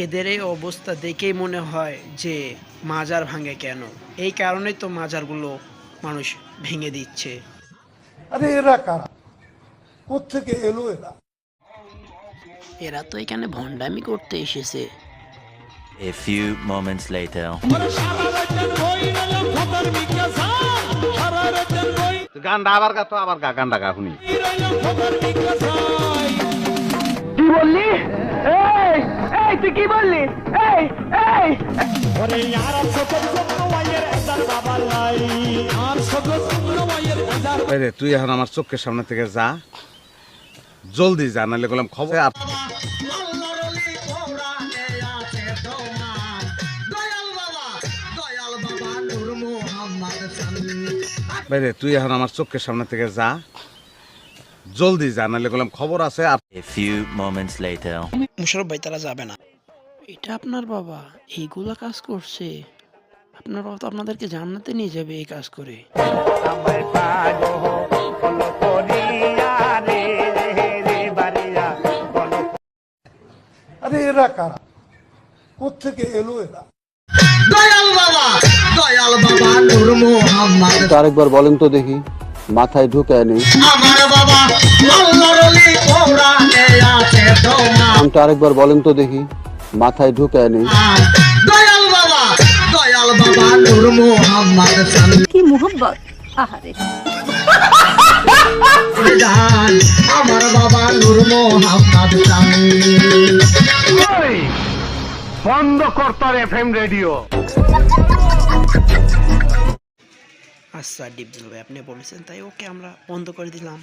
এদের এই অবস্থা দেখেই মনে হয় যে মাজার ভাঙে কেন। এই কারণেই তো মাজারগুলো মানুষ ভেঙে দিচ্ছে। আরে এরা কারা, কোত্থেকে এলো এরা? এরা তো এখানে ভণ্ডামি করতে এসেছে। A few moments later. গান্ডা আবার গা তো আবার গা গান্ডা গা শুনি কি বললি? এই এই তুই কি বললি? এই এই ওরে यार সকল সুন্নওয়াইয়ের এজার বাবা লাই আর সকল সুন্নওয়াইয়ের এজার রে তুই এখন আমার চোখের সামনে থেকে যা, জলদি যা, নাহলে গেলাম খবর। রে তুই এখন আমার চোখের সামনে থেকে যা, জলদি যা, নাহলে গেলাম খবর আছে। A few moments later. Musharraf ভাই তারা যাবে না। এটা আপনার বাবা এইগুলা কাজ করছে। আপনার বাবা তো আপনাদেরকে জান্নাতে নিয়ে যাবে এই কাজ করে। আরে এরা কারা, কোত্থেকে এলো এরা? আরেকবার বলেন তো দেখি, মাথায় ঢুকে নি। নামটা আরেকবার বলেন তো দেখি, মাথায় ঢুকে নি। কি মোহব্বত! আহারে আমার বাবা নূর মোহাম্মদ স্বামী। বন্ধ করতার এফএম রেডিও। আচ্ছা ডিপজল ভাই আপনি বলেছেন তাই ওকে আমরা বন্ধ করে দিলাম।